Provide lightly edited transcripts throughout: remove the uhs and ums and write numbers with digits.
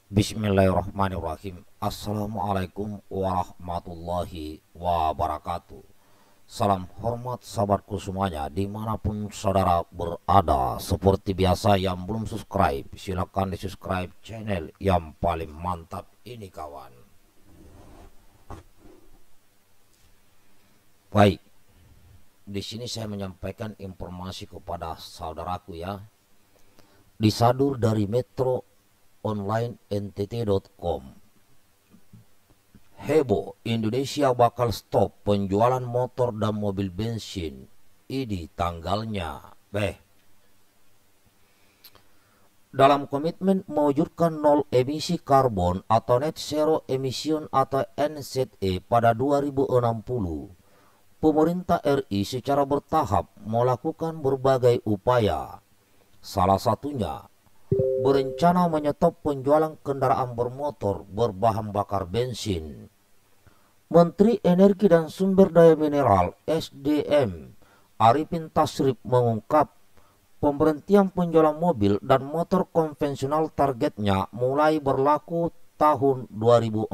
Bismillahirrahmanirrahim. Assalamualaikum warahmatullahi wabarakatuh. Salam hormat sahabatku semuanya dimanapun saudara berada. Seperti biasa, yang belum subscribe silahkan di subscribe channel yang paling mantap ini kawan. Baik, di sini saya menyampaikan informasi kepada saudaraku ya, disadur dari Metro Online NTT.com. Heboh, Indonesia bakal stop penjualan motor dan mobil bensin. Ini tanggalnya. Dalam komitmen mewujudkan nol emisi karbon atau net zero emission atau NZE pada 2060, pemerintah RI secara bertahap melakukan berbagai upaya. Salah satunya berencana menyetop penjualan kendaraan bermotor berbahan bakar bensin. Menteri Energi dan Sumber Daya Mineral (SDM) Arifin Tasrif mengungkap, pemberhentian penjualan mobil dan motor konvensional targetnya mulai berlaku tahun 2040.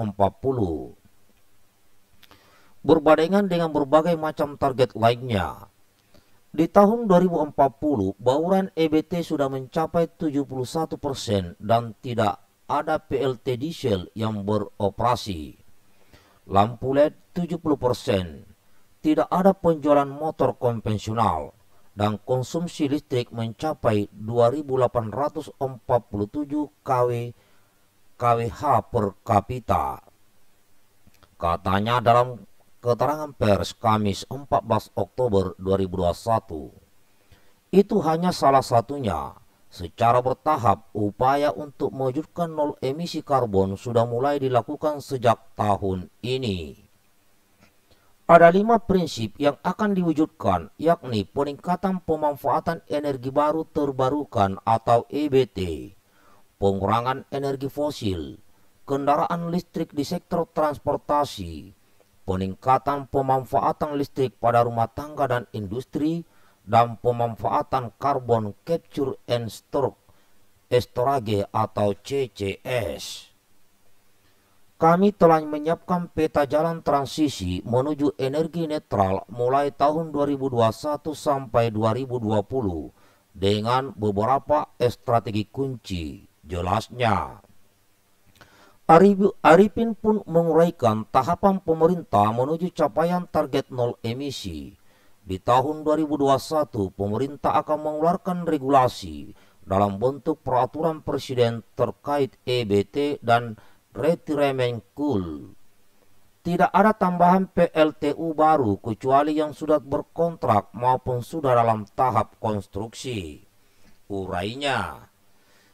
Berbarengan dengan berbagai macam target lainnya. Di tahun 2040, bauran EBT sudah mencapai 71% dan tidak ada PLT diesel yang beroperasi. Lampu LED 70%, tidak ada penjualan motor konvensional, dan konsumsi listrik mencapai 2.847 kWh per kapita. Katanya dalam keterangan pers Kamis 14 Oktober 2021. Itu hanya salah satunya. Secara bertahap, upaya untuk mewujudkan nol emisi karbon sudah mulai dilakukan sejak tahun ini. Ada 5 prinsip yang akan diwujudkan, yakni peningkatan pemanfaatan energi baru terbarukan atau EBT, pengurangan energi fosil, kendaraan listrik di sektor transportasi, peningkatan pemanfaatan listrik pada rumah tangga dan industri, dan pemanfaatan carbon capture and storage atau CCS. Kami telah menyiapkan peta jalan transisi menuju energi netral mulai tahun 2021 sampai 2020 dengan beberapa strategi kunci, jelasnya. Arifin pun menguraikan tahapan pemerintah menuju capaian target nol emisi. Di tahun 2021, pemerintah akan mengeluarkan regulasi dalam bentuk peraturan presiden terkait EBT dan retiremen cool. Tidak ada tambahan PLTU baru kecuali yang sudah berkontrak maupun sudah dalam tahap konstruksi. Urainya,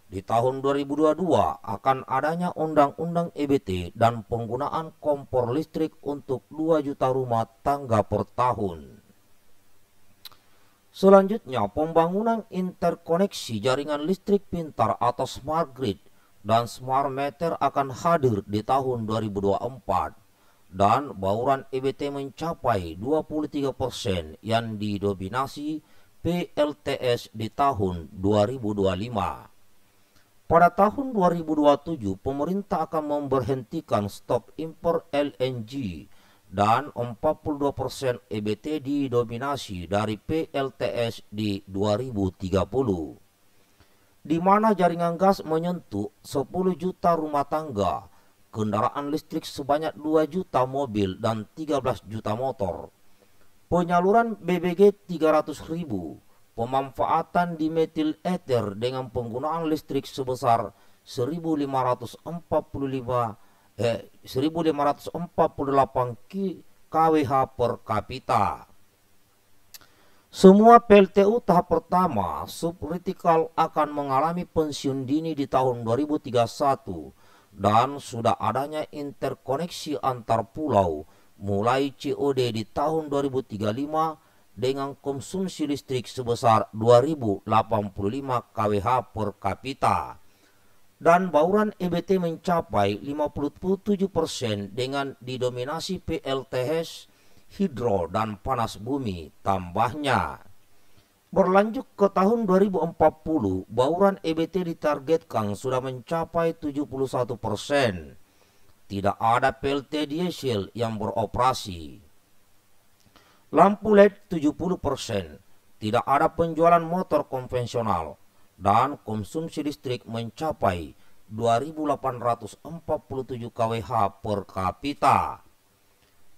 di tahun 2022 akan adanya undang-undang EBT dan penggunaan kompor listrik untuk 2 juta rumah tangga per tahun. Selanjutnya, pembangunan interkoneksi jaringan listrik pintar atau smart grid dan smart meter akan hadir di tahun 2024 dan bauran EBT mencapai 23% yang didominasi PLTS di tahun 2025. Pada tahun 2027, pemerintah akan memberhentikan stop impor LNG dan 42% EBT didominasi dari PLTS di 2030, di mana jaringan gas menyentuh 10 juta rumah tangga, kendaraan listrik sebanyak 2 juta mobil dan 13 juta motor, penyaluran BBG 300.000, pemanfaatan dimetil ether dengan penggunaan listrik sebesar 1.548 kWh per kapita. Semua PLTU tahap pertama subkritikal akan mengalami pensiun dini di tahun 2031 dan sudah adanya interkoneksi antar pulau mulai COD di tahun 2035 dengan konsumsi listrik sebesar 2085 kWh per kapita. Dan bauran EBT mencapai 57% dengan didominasi PLTS, hidro, dan panas bumi. Tambahnya, Berlanjut ke tahun 2040, bauran EBT ditargetkan sudah mencapai 71%. Tidak ada PLT diesel yang beroperasi. Lampu LED 70%. Tidak ada penjualan motor konvensional. Dan konsumsi listrik mencapai 2.847 kWh per kapita.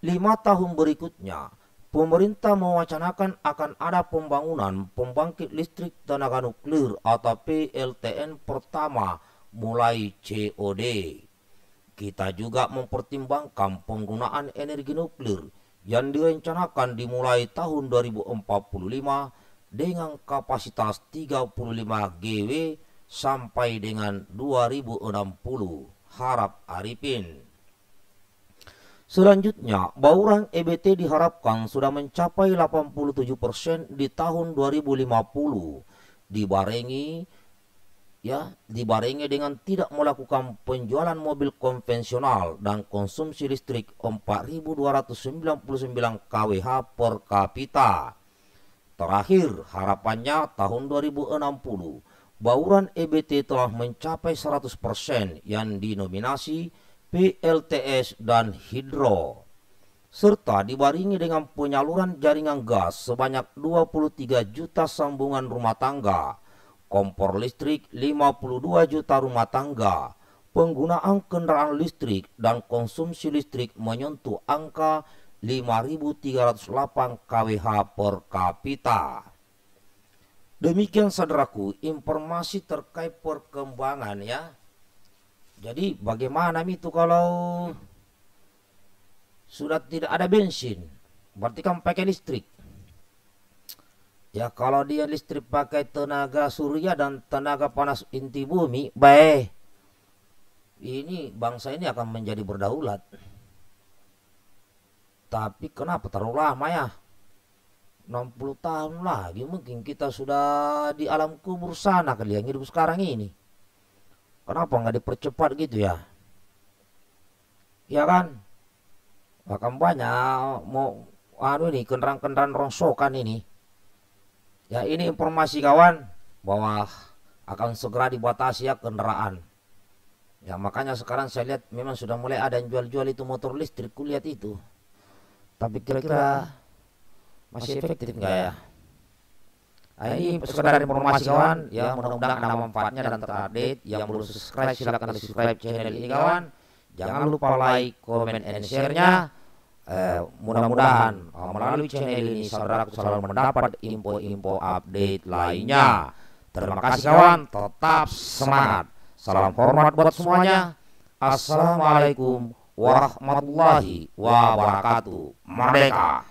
5 tahun berikutnya, pemerintah mewacanakan akan ada pembangunan pembangkit listrik tenaga nuklir atau PLTN pertama mulai COD. Kita juga mempertimbangkan penggunaan energi nuklir yang direncanakan dimulai tahun 2045 dengan kapasitas 35 GW sampai dengan 2060. Harap Arifin. Selanjutnya, bauran EBT diharapkan sudah mencapai 87% di tahun 2050, dibarengi dengan tidak melakukan penjualan mobil konvensional dan konsumsi listrik 4.299 kWh per kapita. Terakhir, harapannya tahun 2060, bauran EBT telah mencapai 100% yang dinominasi PLTS dan hidro, serta dibarengi dengan penyaluran jaringan gas sebanyak 23 juta sambungan rumah tangga, kompor listrik 52 juta rumah tangga, penggunaan kendaraan listrik dan konsumsi listrik menyentuh angka 5.308 kWh per kapita. Demikian saudaraku informasi terkait perkembangan ya. Jadi bagaimana itu kalau sudah tidak ada bensin? Berarti kan pakai listrik. Ya kalau dia listrik pakai tenaga surya dan tenaga panas inti bumi, baik. Ini bangsa ini akan menjadi berdaulat. Tapi kenapa terlalu lama ya? 60 tahun lagi mungkin kita sudah di alam kubur sana kali yang hidup sekarang ini. Kenapa nggak dipercepat gitu ya? Ya kan? Bahkan banyak mau ini kendaraan-kendaraan rongsokan ini. Ya ini informasi kawan bahwa akan segera dibatasi ya kendaraan. Ya makanya sekarang saya lihat memang sudah mulai ada yang jual-jual itu motor listrik, kulihat itu. Tapi kira-kira masih efektif nggak ya? Nah, ini sekedar informasi kawan, ya mudah-mudahan ada manfaatnya dan terupdate. Yang belum subscribe silakan subscribe channel ini kawan. Jangan lupa like, comment, and share-nya. Mudah-mudahan melalui channel ini saudaraku selalu mendapat info-info update lainnya. Terima kasih kawan, tetap semangat. Salam hormat buat semuanya. Assalamualaikum warahmatullahi wabarakatuh. Merdeka.